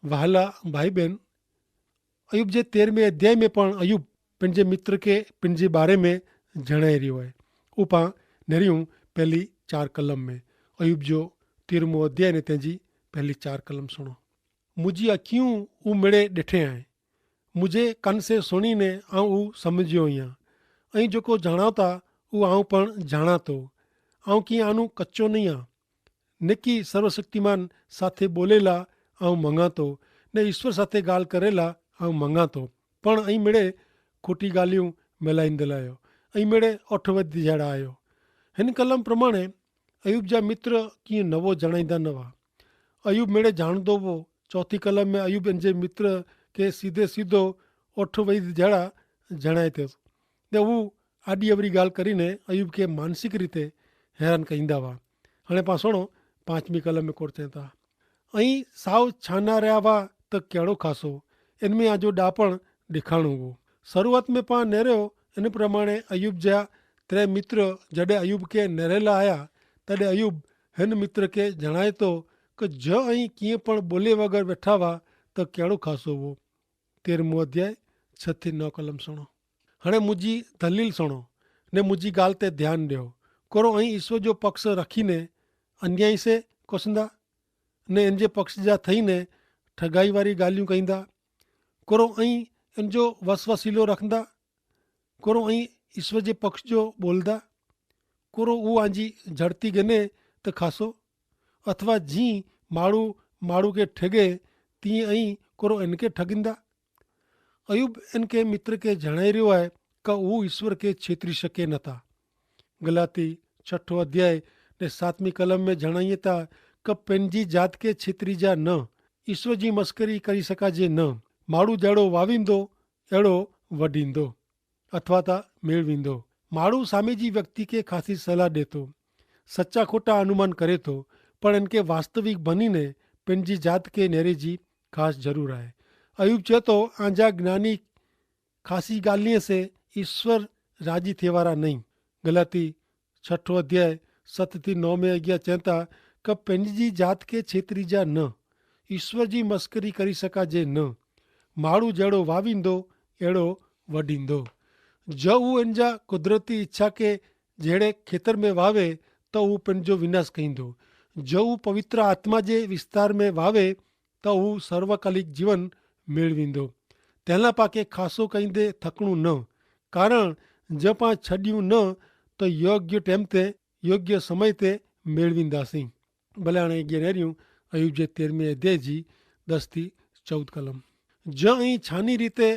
वहाला भाई बहन, अयूब जे 13वें अध्याय में पण अयूब पंहिंजे मित्र खे पंहिंजे बारे में जणाए रहियो आहे। उहो पाण नेरियूं पहली 4 कलम में। अयूब जो 13मो अध्याय ने तंहिंजी पहली 4 कलम सुणो। मुंहिंजी अखियूं ऊ मिड़े ॾिठे आहिनि, मुंहिंजे कन से सुणीने आऊं ऊ सम्झियो आहियां। ऐं जेको ॼाणा था उहो आऊं पण ॼाणा थो। आऊं कीअं आनू कच्चो नहीं आहियां। निकी सर्वशक्तिमान साथे बोलेला आऊं मंगा थो, ने ईश्वर साथे ॻाल्हि करेला आऊं मंगा थो। पण ऐं मिड़े खोटी ॻाल्हियूं मिलाईंदल आहियो, ऐं मिड़े ओठ वधि जहिड़ा आहियो। हिन कलम प्रमाणे अयूब जा मित्र कीअं नवो जणाईंदा न हुआ। अयूब मिड़े ॼाणंदो हो। चौथी कलम में अयूब पंहिंजे मित्र खे सीधे सीधो ओठ वधि जहिड़ा जणाए थियो, त हू आॾी अवरी ॻाल्हि કરીને अयूब खे मानसिक रीते हैरान कंदा हुआ। हाणे पाण सुणो 5वीं कलम में कोड़ चवनि था, ऐं साव छाना रहिया हुआ त कहिड़ो ख़ासो, इन में आजो ॾापण ॾेखारिणो हो। शुरूआत में पाण नेरियो इन प्रमाणे अयूब जा 3 मित्र जॾहिं अयूब खे नेरेला आया, तॾहिं अयूब हिन मित्र खे जणाए थो कि ज ऐं कीअं पण ॿोले वग़ैरह वेठा हुआ त कहिड़ो ख़ासो हो। 13मो अध्याय 6 થી 9 कलम सुणो। हाणे मुंहिंजी दलील सुणो ने मुंहिंजी ॻाल्हि ते ध्यानु ॾियो। कोरो ऐं ईश्वर जो पक्ष रखीने अन्यायी से कोसंदा, ने इन जे पक्ष जा थईने ठगाई वारी ॻाल्हियूं कंदा। कोरो ऐं इन जो वसवसीलो रखंदा। कोरो ऐं ईश्वर जे पक्ष जो बोलंदा। कोरो उहो आंजी झड़ती गिने त खासो, अथवा जीअं माण्हू माण्हू खे ठगे तीअं ऐं कोरो इनखे ठगंदा। अयूब इनके मित्र खे जणाए रहियो आहे कि उहो ईश्वर खे छेतरी सघे नथा। गलाती 6 अध्याय ने 7वीं कलम में जणाइए था कि पंहिंजी जात खे छेतरी जा न, ईश्वर जी मस्करी करी सघाजे न। माण्हू जहिड़ो वावींदो अहिड़ो वढींदो अथवा त मेड़वींदो। माण्हू सामे जी व्यक्ति खे ख़ासी सलाह ॾिए थो, सचा खोटा अनुमान करे थो, पर इनके वास्तविक बनीने पंहिंजी जात खे नेरे जी ख़ासि ज़रूर आहे। अयूब चए थो, आंजा ज्ञानी ख़ासी ॻाल्हिअ से ईश्वर राजी थिए वारा नहीं। गलाती 6 अध्याय 7 થી 9 में अॻियां चवनि था कि पंहिंजी जात खे छेतरी जा न, ईश्वर जी मस्करी करी सघाजे न। माण्हू जहिड़ो वावींदो अहिड़ो वढींदो। ज उहो इन जा कुदरती इच्छा खे जहिड़े खेतर में वावे त उहो पंहिंजो विनाश कंदो। जो उहो पवित्र आत्मा जे विस्तार में वावे त उहो सर्वकालिक जीवन मेड़वींदो। तंहिंला पाके ख़ासो कंदे थकणो न, कारण ज पाण छॾियूं न त योग्य टाइम ते योग्य समय ते मेड़वींदासीं। भले हाणे अॻियां नेरियूं अयूब जे 13वें अध्याय जी 10 થી 14 कलम। ज ऐं छानी रीते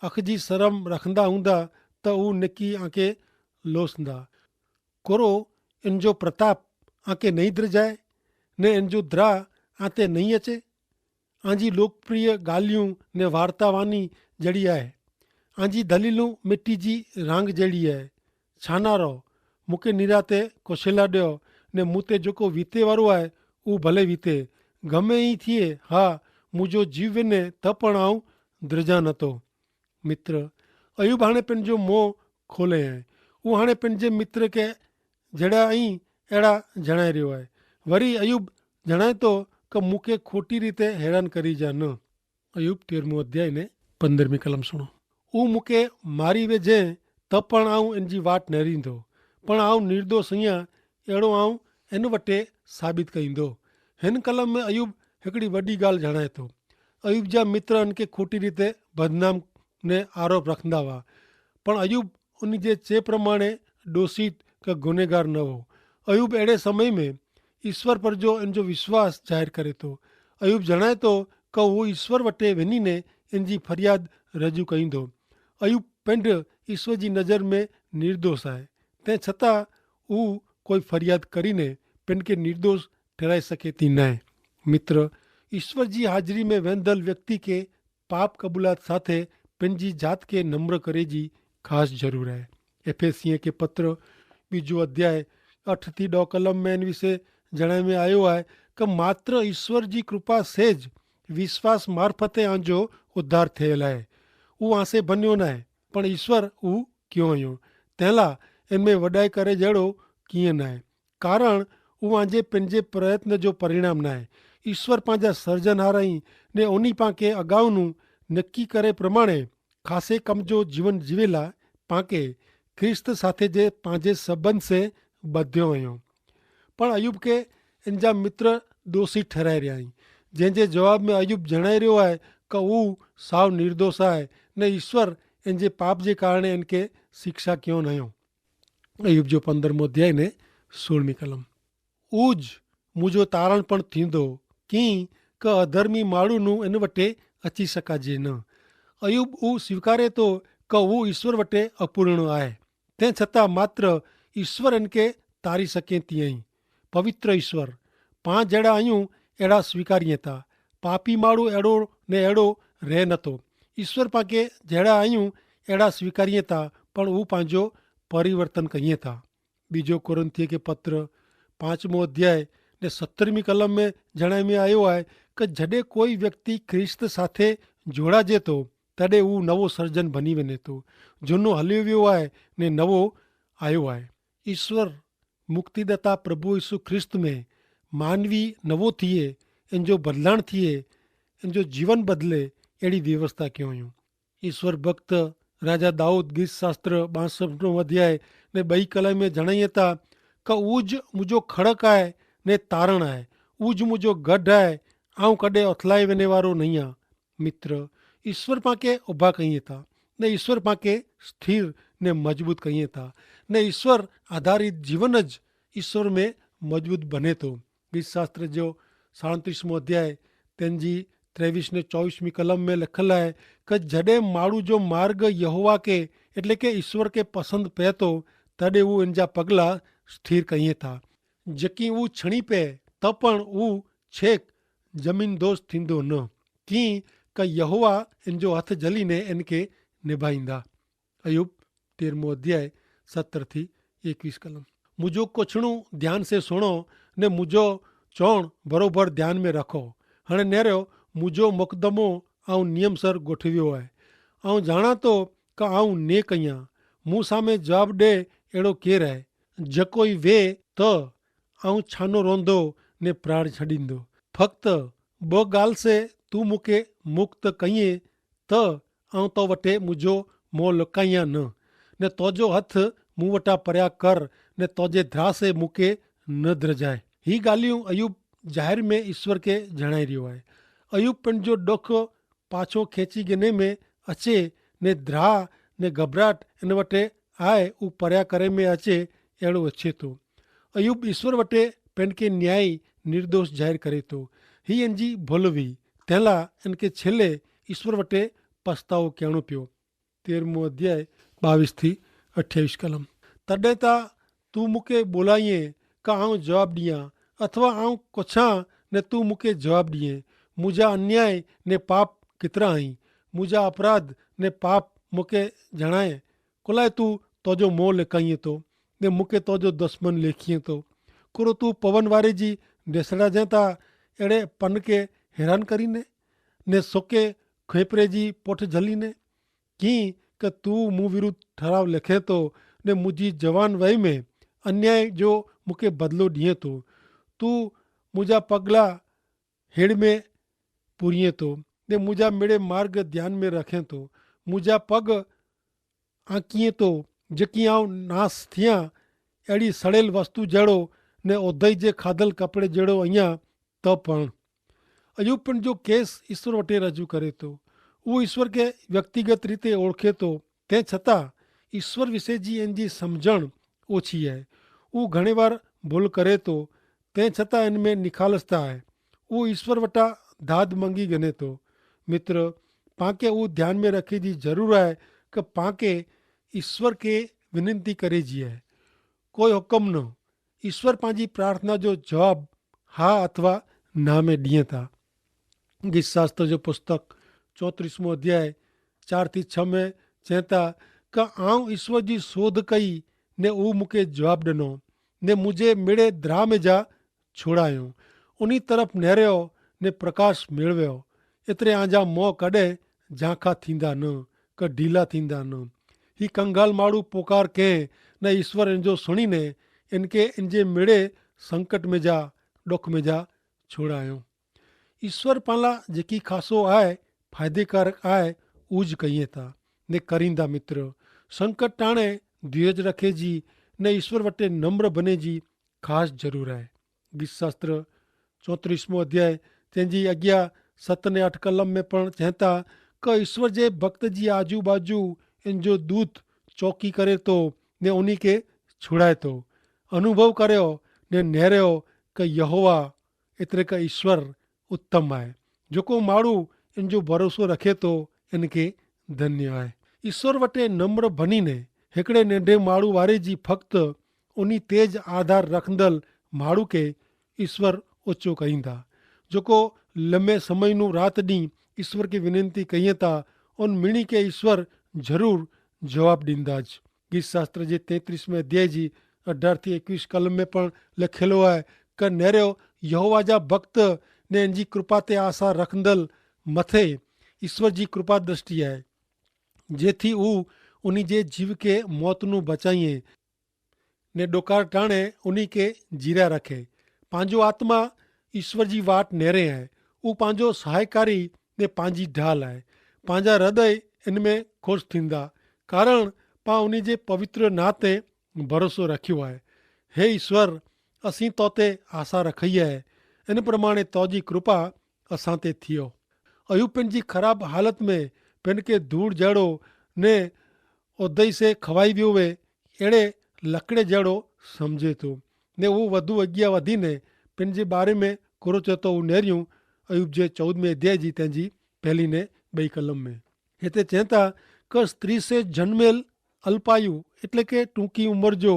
अख जी शरम रखंदा हूंदा त हू निकी आंखे लोसंदा। कोरो इन जो प्रताप आंखे नहीं द्रजाए, ने इन जो द्राह आते नहीं अचे। आंजी लोकप्रिय ॻाल्हियूं ने वार्तावानी जहिड़ी आहे। आंजी दलीलूं मिट्टी जी रांग जहिड़ी आहे। छाना रहो, मूंखे निराते कोशेला ॾियो, ने मूं ते जेको वीते वारो आहे उहो भले वीते। गमे ई थिए, हा मुंहिंजो जीव वञे त पण आऊं द्रजा नथो। मित्र अयूब हाणे पंहिंजो मोह खोले आहे। उहो हाणे पंहिंजे मित्र खे जहिड़ा ऐं अहिड़ा जणाए रहियो आहे। वरी अयूब जणाए थो कि मूंखे खोटी रीते हैरान करी जा न। अयूब 13मो अध्याय ने 15वीं कलम सुणो। उहो मूंखे मारी वेझे त पण आऊं इन जी वाट नेरींदो, पण आऊं निर्दोष आहियां अहिड़ो आऊं इन वटे साबित कईंदो। हिन कलम में अयूब हिकिड़ी वॾी ॻाल्हि जणाए थो। अयूब जा मित्र इनखे खोटी रीते बदनाम ने आरोप रखंदा हुआ, पण अयूब उन जे चए प्रमाणे दोषित का गुनहगार न हो। अयूब अहिड़े समय में ईश्वर पर जो इन जो विश्वास ज़ाहिर करे थो। अयूब जणाए थो कि उहो ईश्वर वटि वञीने इन जी फरियाद रजू कंदो। अयूब पिंड ईश्वर जी नज़र में निर्दोष आहे, तंहिं छतां हू कोई फरियाद करीने पिंड खे निर्दोष ठहिराए सघे थी न। मित्र ईश्वर जी हाज़िरी में वेंदल व्यक्ति खे पाप कबूलात साथे पंहिंजी जात खे नम्र करे जी ख़ासि ज़रूर आहे। एफेसियों के पत्र 2 अध्याय 8 થી 10 कलम में इन विषय जणाए में आयो आहे कि मात्र ईश्वर जी कृपा सेज विश्वास मार्फते आंजो उद्धार थियल आहे। उहो आसे बनियो न आहे, पण ईश्वर उहो क्यों आहियो। तंहिंला इनमें वॾाई करे जहिड़ो कीअं न आहे, कारण उहो आंजे पंहिंजे प्रयत्न जो परिणाम न आहे। ईश्वर पंहिंजा सर्जनहार ई ને ઓની પાંકે અગાઉનું નક્કી કરે પ્રમાણે ખાસે કમ જો જીવન જીવેલા પાંકે ખ્રિસ્ત સાથે જે પાંજે સંબંધ છે બધ્યો વયો. પણ અયુબ કે એના મિત્ર દોષી ઠરાઈ રહ્યા. जंहिंजे जवाब में अयुब जणाए रहियो आहे कि हू साव निर्दोष आहे ने ईश्वर इन जे पाप जे कारण इनके शिक्षा क्यों न हुयो. अयुब जो 15 अध्याय ने 16 कलम. ऊज मुंहिंजो तारण पण थींदो कीं क अधर्मी माण्हू इन वटे अची सघिजे न. अयुब हू स्वीकारे थो कि हू ईश्वर वटे अपूर्ण आहे, तंहिं छतां मात्र ईश्वर इनके तारी सघे तीअं. पवित्र ईश्वर पां जहिड़ा आहियूं अहिड़ा स्वीकारीए था. पापी माण्हू अहिड़ो ने अहिड़ो रहे नथो. ईश्वर पाके जहिड़ा आहियूं अहिड़ा स्वीकारीए था, पण हू पंहिंजो परिवर्तन कयूं था. बीजो कोरिन्थियों के पत्र 5 अध्याय ने 17 कलम में जणाए में आयो आहे कि जॾहिं कोई व्यक्ति ख्रिस्त साथे जोड़ाजे थो तॾहिं हू नवो सर्जन बनी वञे थो. झूनो हलियो वियो आहे ने नवो आयो आहे. ईश्वर मुक्तिदाता प्रभु यीशु ख्रिस्त में मानवी नवो थिए, इन जो बदलाण थिए, इन जो जीवन बदले, अहिड़ी व्यवस्था कयूं हुयूं. ईश्वर भक्त राजा दाऊद गीत शास्त्र 62 अध्याय ने 2 कलम में जणाइए था कि ऊज मुंहिंजो खड़क आहे ने तारण आहे, ऊज मुंहिंजो गढ़ आहे, आऊं कॾहिं उथलाए वञे वारो नहीं आहियां. मित्र ईश्वर पाके उभा कईं था ने ईश्वर पाके स्थिर ने मजबूत कईं था ने ईश्वर आधारित जीवन ज ईश्वर में मजबूत बने थो. गीत शास्त्र जो 37 अध्याय तेजी 23 ने 24 कलम में लिखल है कि जॾहिं माण्हू जो मार्ग यहोवा के એટલે કે ઈશ્વર કે પસંદ પે તો તડે હું ઇનજા પગલા સ્થિર કહીએ था. जकी हू छणी पे त पण हू छेक जमीन दोष थींदो न कीं क यहोवा इन जो हथ जलीने इनके निभाईंदा. अयुब 13 अध्याय 17 थी 21 कलम. मुझो कुछणू ध्यान से सुणो ने मुझो चवण बरोबर ध्यान में रखो. हाणे नेरियो मुझो मुक़दमो आऊं नियमसर गोठवियो आहे. आऊं जाणा तो कि आऊं नेक आहियां. मूं सामे जवाब ॾे अहिड़ो केरु आहे. जेको ई वे त आऊं छानो रोंदो ने प्राण छॾींदो. फक़्त ॿ ॻाल्हि से तूं मूंखे मुक्त कईं त आऊं तो वटि मुंहिंजो मोह लुकाईयां न ने तुंहिंजो हथ मूं वटां परियां कर ने तुंहिंजे ध्रासे मूंखे न द्रजाए. ही ॻाल्हियूं अयुब ज़ाहिर में ईश्वर खे जणाए रहियो आहे. अयुब पंहिंजो ॾुख पाछो खेची गिने में अचे ने द्रा ने घबराहट इन वटि आहे हू परियां करे में अचे अहिड़ो अचे थो. अयुब ईश्वर वटि पंहिंखे न्याय निर्दोष ज़ाहिर करे थो. ही इन जी भुल हुई. तंहिं लाइ इनखे छिले ईश्वर वटि पछतावो करिणो पियो. 13 अध्याय 22 थी 28 कलम. तॾहिं त तूं मूंखे ॿोलाईं कि आऊं जवाबु ॾियां अथवा आऊं कुछां ने तूं मूंखे जवाबु ॾिए. मुंहिंजा अन्याय ने पाप केतिरा आहीं. मुंहिंजा अपराध ने पाप मूंखे जणाए. कुलाए तूं तुंहिंजो मोह लिकाईं थो ने मूंखे तुंहिंजो दुश्मन लेखीअ थो. कुरो तूं पवन वारे जी ॾिसड़ा था अहिड़े पन खे हैरान करीने ने सुके खेपरे जी पुठ झलीने. कीं कि तूं मूं विरुद्ध ठराव लिखे थो ने मुंहिंजी जवान वई में अन्याय जो मूंखे बदिलो ॾिए थो. तूं मुंहिंजा पगला हेड़ में पूरीए थो ने मुंहिंजा मिड़े मार्ग ध्यान में रखे थो. मुंहिंजा पग आंकीअ थो जेकी आऊं नास थियां अहिड़ी सड़ियल वस्तु जहिड़ो ने उदई जे खाधल कपिड़े जहिड़ो अञा त पण. अयुब पंहिंजो केस ईश्वर वटि रजू करे थो. उहो ईश्वर खे व्यक्तिगत रीते ओळखे थो. तंहिं छतां ईश्वर विषय जी इन जी सम्झण ओछी आहे. उहो घणे बार भुल करे थो. तंहिं छतां इन में निखालसता आहे. उहो ईश्वर वटां दाद मंगी गिने थो. मित्र पांखे उहो ध्यान में रखे जी ज़रूरु आहे कि पांखे ईश्वर खे विनंती करे जी आहे. कोई हुकुम न. ईश्वर पंहिंजी प्रार्थना जो जवाबु हा अथवा ना में ॾिए था. गीत शास्त्र जो पुस्तक 34 अध्याय 4 थी 6 में चए था कि आऊं ईश्वर जी शोध कई ने उहो मूंखे जवाबु ॾिनो ने मुंहिंजे मिड़े द्रा में जा छोड़ायो. उन तरफ़ नेरियो ने प्रकाश मेळवियो. एतिरे आजा मोह कॾहिं झांखा थींदा न क ढीला थींदा न. ही कंगाल माण्हू पोकार कंहिं न ईश्वर इन जो सुणीने इनके इन जे मिड़े संकट में जा ॾुख में जा छोड़ायो. ईश्वर पाला जेकी खासो आहे फ़ाइदेकारक आहे उहो ज कयूं था ने करींदा मित्र। संकट टाणे धीरज रखे जी ने ईश्वर वटे नम्र बने जी ख़ासि ज़रूरु आहे। गीत शास्त्र 34 अध्याय तंहिंजी अॻियां 7 ने 8 कलम में पण चवनि था क ईश्वर जे भक्त जी आजू बाजू इन जो दूत चौकी करे थो ने उन्ही खे छुड़ाए थो। अनुभव करियो ने नेरियो क यहोवा एतिरे क ईश्वर उत्तम आहे। जेको माण्हू इन जो भरोसो रखे थो इनखे धन्य आहे। ईश्वर वटे नम्र बनीने हिकिड़े नंढे माण्हू वारे जी फक़्त उन तेज आधार रखंदड़ माण्हू खे ईश्वर ऊचो कईंदा। जेको लंबे समय नूं राति ॾींहुं ईश्वर खे विनंती कईं था उन मिणी खे ईश्वर ज़रूरु जवाबु ॾींदाज। गीत शास्त्र जे 33 अध्याय जी 18 થી 21 कलम में पण लिखियलु आहे क नेरियो यहोवा जा भक्त ने इन जी कृपा ते आशा रखंदड़ मथे ईश्वर जी कृपा दृष्टि आहे जेथी हू उन जे जीव खे मौत नूं बचाईं ने डोकार टाणे उन खे जीरा रखे। पंहिंजो आत्मा ईश्वर जी वाट नेरे आहे। हू पंहिंजो सहायकारी ने पंहिंजी ढाल आहे। पंहिंजा हृदय इन में ख़ुशि थींदा कारण पां उन जे पवित्र नां ते भरोसो रखियो आहे। हे ईश्वर असीं तो ते आशा रखी आहे इन प्रमाणे तो जी कृपा असां ते थियो। अयूब पंहिंजी ख़राब हालत में पिन खे धूड़ जहिड़ो ने उदई से खवाई वियो हुए अहिड़े लकिड़े जहिड़ो सम्झे थो ने उहो वधू अॻियां वधीने पंहिंजे बारे में कुरो थो नेरियूं अयूब जे 14 अध्याय जी तंहिंजी 1 ने 2 कलम में हिते चवनि था क स्त्री से जन्मेल अल्पायु એટલે કે ટૂંકી ઉંમર જો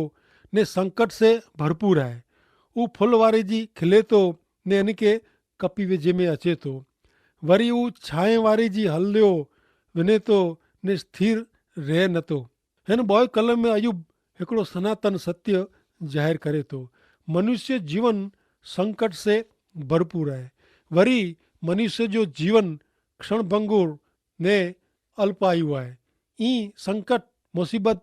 ને સંકટ से भरपूर आहे। हू फुल वारे जी खिले थो ने इन खे कपी वेझे में अचे थो। वरी हू छांव वारे जी हलियो वञे थो ने स्थिर रहे नथो। हिन 2 कलम में अयूब हिकिड़ो सनातन सत्य ज़ाहिर करे थो। मनुष्य जीवन संकट से भरपूर आहे। वरी मनुष्य जो जीवन क्षणभंगुर ने अल्पायु आहे। ई संकट मुसीबत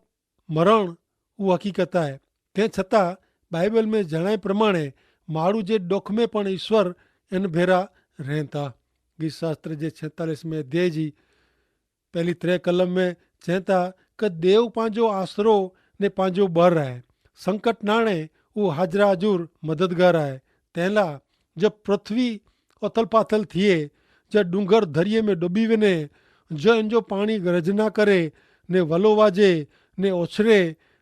मरण उहा हक़ीक़त आहे। तंहिं छतां बाइबल में जणाए प्रमाणे माण्हू जे ॾुख में पण ईश्वर इन भेरा रहनि था। गीत शास्त्र जे 46 अध्याय जी 1 कलम में चवनि था क देव पंहिंजो आसरो ने पंहिंजो बर आहे। संकट नाणे उहो हाजरा हजूर मददगार आहे। तंहिं लाइ जब पृथ्वी उथल पाथल थिए जब डूंगर दरिये में डुबी वञे जो इन जो पाणी गरजना करे ने वलो वाजे ने ओछरे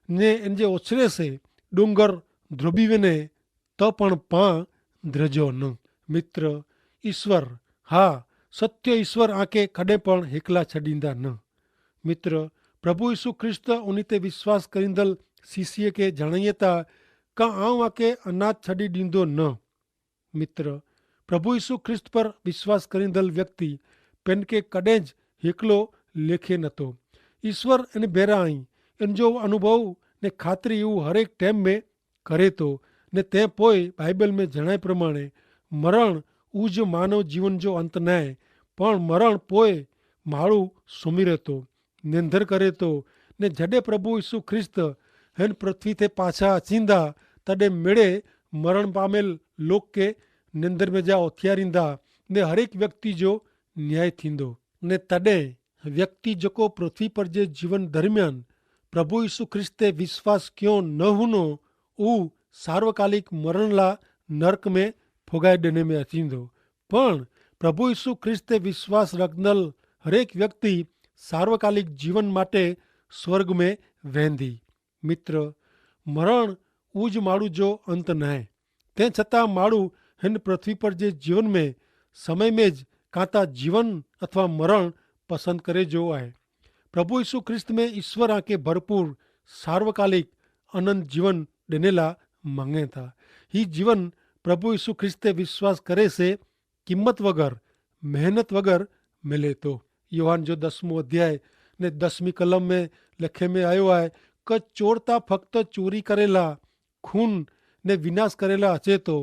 ने इन जे ओछरे से डूंगर ध्रुबी वञे तो पण पां द्रजो न। मित्र ईश्वर हा सत्य ईश्वर आके कॾहिं पण हिकला छॾींदा न। मित्र प्रभु यीशु ख्रिस्त उन ते विश्वास करींदड़ सीसीअ खे जणाइए था का आऊं आके अनाथ छॾी ॾींदो न। मित्र प्रभु यीशु ख्रिस्त पर विश्वास करींदड़ व्यक्ति पिन खे कॾहिं ज हिकिलो लेखे नथो। ईश्वर इन भेरा आई इन जो अनुभव ने ख़ातिरी हू हर एक टाइम में करे थो ने तंहिं पोइ बाइबल में जणाए प्रमाणे मरण उहो जो मानव जीवन जो अंत न आहे पण मरण पोइ माण्हू सुम्ही रहे थो निंदर करे थो ने जॾहिं प्रभु यीशु ख्रिस्त हिन पृथ्वी ते पाछा अचींदा तॾहिं मिड़े मरण पामियल लोक खे निंदर में जा उथियारींदा ने हर एक व्यक्ति जो न्याय थींदो ने तॾहिं व्यक्ति जेको पृथ्वी पर जे जीवन दरमियान प्रभु यीशु ख्रिस्त ते विश्वास कयो न हूंदो उहो सार्वकालिक मरण लाइ नर्क में फुगाए ॾिने में अचींदो पण प्रभु यीशु ख्रिस्त ते विश्वास रखंदड़ हरेक व्यक्ति सार्वकालिक जीवन माटे स्वर्ग में वेंदी। मित्र मरण उहो ज माण्हू जो अंत न आहे। तंहिं छतां माण्हू हिन पृथ्वी पर जे जीवन में समय में ज कां त जीवन अथवा मरण पसंदि करे जो आहे। प्रभु यीशु ख्रिस्त में ईश्वर आके भरपूर सार्वकालिक अनंत जीवन ॾिने लाइ मांगे था। ही जीवन प्रभु यीशु ख्रिस्त ते विश्वास करे से क़ीमत वग़ैरह मेहनत वग़ैरह मिले थो। योहान जो 10 अध्याय ने 10 कलम में लिखे में आयो आहे क चोर ता फक्त चोरी करेला खून ने विनाश करेला अचे थो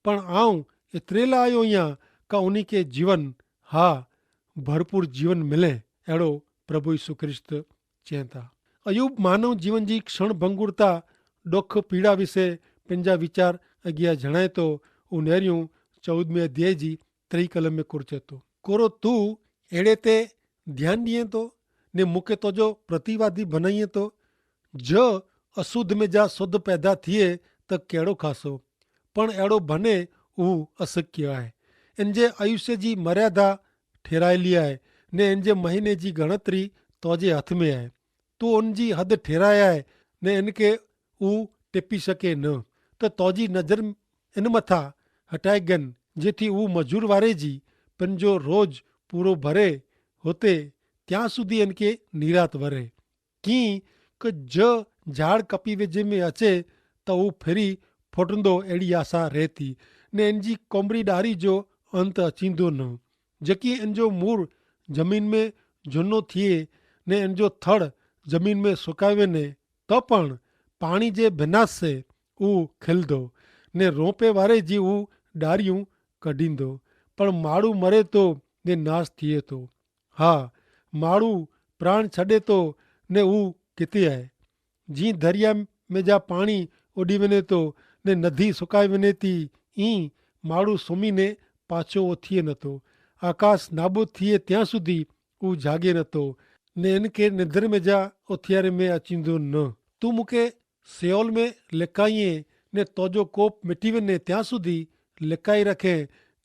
पण आऊं एतिरे लाइ आयो आहियां का उन्ही खे जीवन हा भरपूर जीवन मिले अहिड़ो प्रभु यीशु ख्रिस्त चवनि था। अयूब मानव जीवन जी क्षण भंगुरता ॾुख पीड़ा विषय पंहिंजा वीचार अॻियां जणाए थो। उनेरियूं 14 अध्याय जी 3 कलम में कुर्चे तो कोरो तू एड़े ते ध्यान दिए तो ने मूंखे तुंहिंजो प्रतिवादी बनाईए तो जो अशुद्ध में जा शुद्ध पैदा थिए त कहिड़ो ख़ासो पण अहिड़ो बने उहो अशक्य आहे। इन जे आयुष्य जी मर्यादा ठहिरायली आहे ने इन जे महीने जी गणतरी तुंहिंजे हथ में आहे। तूं उन जी हद ठहिराए आहे ने इनखे उहो टिपी सघे न त तुंहिंजी नज़र इन मथां हटाए गन जेथी उहो मजूर वारे जी पंहिंजो रोज़ पूरो भरे हुते ત્યાં સુધી इनके निरात वरे कीं कि ज झाड़ कपी वेझे में अचे त हू फिरी फुटंदो अहिड़ी आशा रहती ने इन जी कोमरी ॾारी जो अंत अचींदो न जेकी इन जो मूर ज़मीन में झुनो थिए ने इन जो थड़ ज़मीन में सुकाए वञे त पण पाणी जे बिनास से उहो खिलंदो ने रोपे वारे जी उहो ॾारियूं कढींदो पण माण्हू मरे थो ने नाश थिए थो। हा माण्हू प्राण छॾे थो ने हू किथे आहे। जीअं दरिया में जा पाणी उॾी वञे थो ने नदी सुकाए वञे थी ईअं माण्हू सुम्ही ने पाछो उथिए नथो। आकाश नाबूद थिए ત્યાં સુધી हू जागे नथो ने इनखे निंद्र में जा उथियारे में अचींदो न। तूं मूंखे सियोल में लिकाईं ने तुंहिंजो कोप मिटी वञे ત્યાં સુધી लिकाई रखे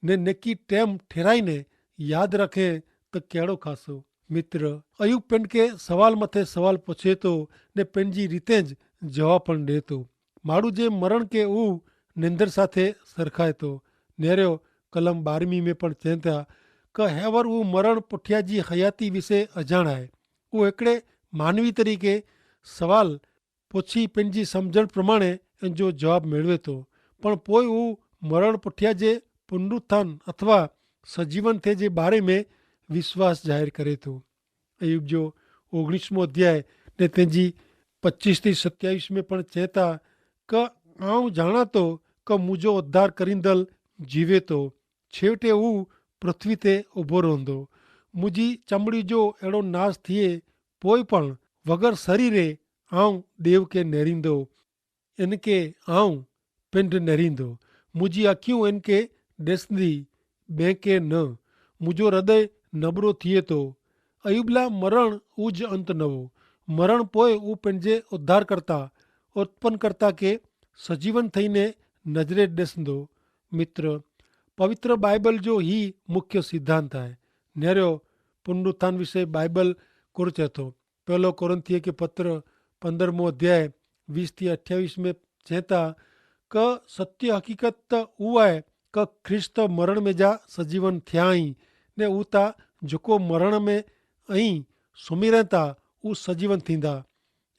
ने नेकी टेम ठहिराईने यादि रखे त कहिड़ो ख़ासो। मित्र अयूब पिण खे सवाल मथे सवाल पुछे थो ने पंहिंजी रीते ज जवाब पण ॾिए थो। माण्हू जे मरण खे हू निंदर साथे सरखाए थो। नेरियो कलम 12 में पण चवनि था कि हैवर हू मरण पुठिया जी हयाती विषे अजाण आहे। उहो हिकिड़े मानवी तरीक़े सवाल पुछी पंहिंजी सम्झण प्रमाणे इन जो जवाबु मेळवे थो पण पोइ हू मरण पुठिया जे पुनरुत्थान अथवा सजीवन थिए जे बारे में विश्वास ज़ाहिर करे थो। अयूब जो 19 अध्याय ने तंहिंजी 25 થી 27 में पण चए था कि आऊं ॼाणा थो कि मुंहिंजो उद्धार करींदड़ जीवे थो छेवटे हू पृथ्वी ते उभो रहंदो। मुंहिंजी चमड़ी जो अहिड़ो नाश थिए पोइ पण वग़ैर शरीरे आऊं देव खे नेरींदो इनखे आऊं पिंड नेरींदो। मुंहिंजी अखियूं इनखे ॾिसंदी ॿिए खे न। मुंहिंजो हृदय नबरो थिए थो। अयूब लाइ मरण उज अंत न हो। मरण पोइ हू पंहिंजे उद्धारकर्ता उत्पन्नकर्ता खे सजीवन थईने नज़रे ॾिसंदो। मित्र पवित्र बाइबल जो ही मुख्य सिद्धांत आहे। नेरियो पुनरुत्थान विषय बाइबल कुर चए थो। पहलो कोरिन्थिय के पत्र 15 अध्याय 20 થી 28 में चए था कि सत्य हक़ीक़त त उहा आहे कि ख्रिस्त मरण में जा सजीवन थिया ई ने हू था जेको मरण में ऐं सुम्ही रहनि था उहे सजीवन थींदा।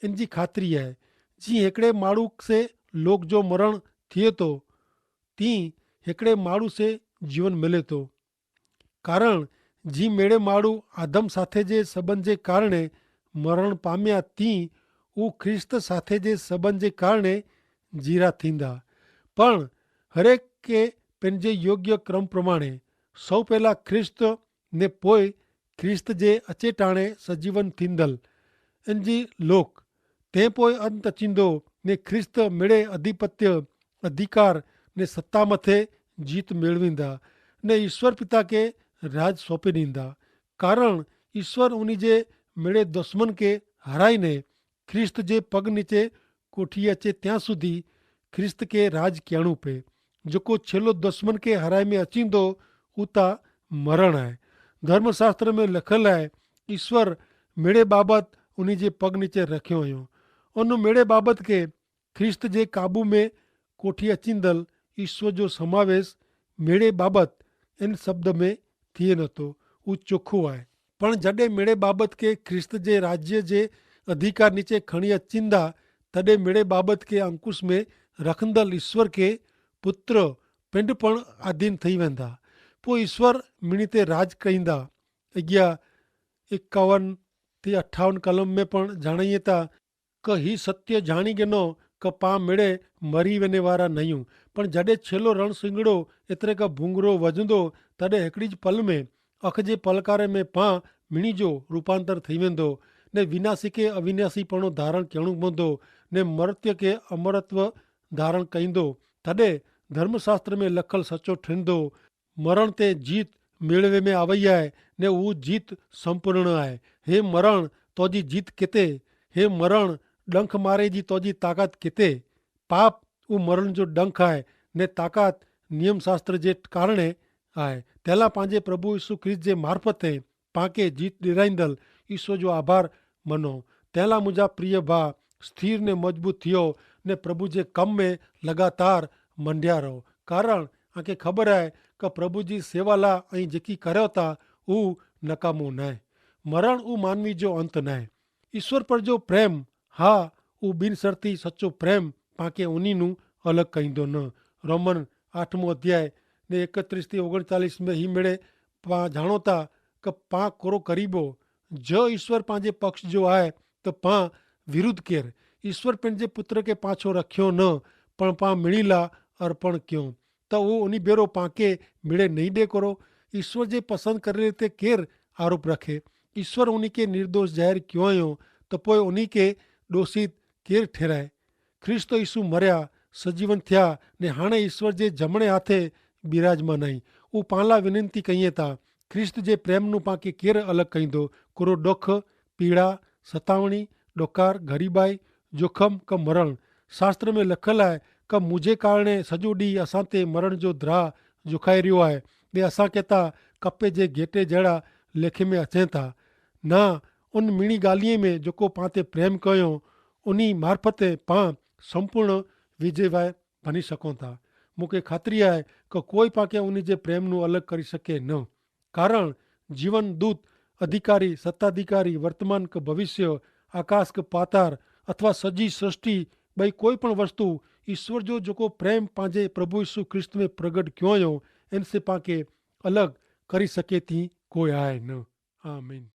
इन जी ख़ातिरी आहे जीअं हिकिड़े माण्हू से लोक जो मरण थिए थो तीअं हिकिड़े माण्हू से जीवन मिले थो। कारण जी मेड़े माण्हू आदम साथे जे सबंध जे कारणे मरण पामिया तीअं हू ख्रिस्त साथे जे सबंध जे कारणे जीरा थींदा। पण हरेक खे पंहिंजे योग्य क्रम प्रमाणे सौ पहिला ख्रिस्त ने पोइ ख्रिस्त जे अचे टाणे सजीवन थींदल इन जी लोक तंहिं पोइ अंत अचींदो ने ख्रिस्त मिड़े अधिपत्य अधिकार ने सत्ता मथे जीत मेड़वींदा ने ईश्वर पिता खे राज सौंपे ॾींदा। कारण ईश्वर उन जे मिड़े दुश्मन खे हराईने ख्रिस्त जे पग नीचे कोठी अचे ત્યાં સુધી ख्रिस्त खे राज करणो पए। जेको छेलो दुश्मन खे हराए में अचींदो हू त मरण आहे। धर्मशास्त्र में लिखियलु आहे ईश्वर मेड़े बाबति उन जे पग नीचे रखियो हुयो। उन मेड़े बाबति खे ख्रिस्त जे काबू में कोठी अचींदल ईश्वर जो समावेश मेड़े बाबति इन शब्द में थिए नथो। हू चोखो आहे। पण जॾहिं मेड़े बाबति खे ख्रिस्त जे राज्य जे अधिकार नीचे खणी अचींदा तॾहिं मेड़े बाबति खे अंकुश में रखंदल ईश्वर खे पुत्र पिंड पण अधीन थी वेंदा। पोइ ईश्वर मिणी ते राज कईंदा। अॻियां 51 થી 58 कलम में पण ॼाणाइए था कि ही सत्य ॼाणी गिनो कि पां मिड़े मरी वञे वारा नहियूं पण जॾहिं छेलो रण सिंगड़ो एतिरे खां भूंगरो वजंदो तॾहिं हिकिड़ी पल में अख जे पलकारे में पां मिणी जो रूपांतर थी वेंदो ने विनाशी खे अविनाशीपणो धारण करणो पवंदो ने मर्त्य खे अमरत्व धारण कईंदो। तॾहिं धर्मशास्त्र में लिखल सचो ठहंदो मरण ते जीत मेळवे में आवई आहे ने वो जीत संपूर्ण आहे। हे मरण तोजी जीत किते, हे मरण डंख मारे जी तोजी ताकत किते। पाप वो मरण जो डंख आहे ने ताकत नियमशास्त्र जे कारणे आहे। त्याला पंहिंजे प्रभु यीशु ख्रिस्त जे मार्फते पाके जीत ॾिराईंदल ईश्वर जो आभार मनो। तंहिंला मुंहिंजा प्रिय भाउ स्थिर ने मजबूत थियो ने प्रभु जे कम में लगातार मंडिया रहो। कारण तव्हांखे ख़बर आहे कि प्रभु जी सेवा लाइ ऐं जेकी करियो था उहो नकामो न आहे। मरण उहो मानवी जो अंत न आहे। ईश्वर पर जो प्रेम हा उहो बिन शर्ती सचो प्रेम पाके उन्हीं नू अलग कहींदो न। रोमन 8 अध्याय ने 31 થી 39 में ही मेड़े पां जाणो था कि पां कोरो करीबो जो ईश्वर पंहिंजे पक्ष जो आहे त पां विरुद्ध केर। ईश्वर पंहिंजे पुत्र खे पाछो रखियो न पण पां मिणीला अर्पण कयूं त उहो उन भेरो पाके मिड़े नहीं ॾे करो। ईश्वर जे पसंदि करे ते केर आरोप रखे। ईश्वर उन खे निर्दोष ज़ाहिर कयो आहियो त पोइ उन खे दोषित केर ठहिराए। ख्रिस्त यीशु मरिया सजीवन थिया ने हाणे ईश्वर जे जमणे हाथे बिराजमान आई। उहो पाण लाइ विनंती कईं था ख्रिस्त जे प्रेम नू पाके केर अलग कहींदो। कुरो डुख पीड़ा सतावणी डोकार ग़रीबाई जोखम क मरण। शास्त्र में लिखियलु आहे कि मुंहिंजे कारणे सॼो ॾींहुं असां ते मरण जो द्राह झुकाए रहियो आहे ॿिए असांखे त कपे जे गेटे जहिड़ा लेखे में अचनि था। न उन मिणी ॻाल्हिअ में जेको पाण ते प्रेम कयो उन मार्फत पाण संपूर्ण विजय बनी सघूं था। मूंखे ख़ातिरी आहे कि कोई पाके उन जे प्रेम नू अलग करी सके न। कारण जीवन दूत अधिकारी सत्ताधिकारी वर्तमान क भविष्य आकाश क पातार अथवा सजी सृष्टि भई कोई पण वस्तु ईश्वर जो जेको प्रेम पंहिंजे प्रभु यीशु ख्रिस्त में प्रगट कयो हुयो इन से पाके अलग करी सके थी कोई आहे न। आमीन।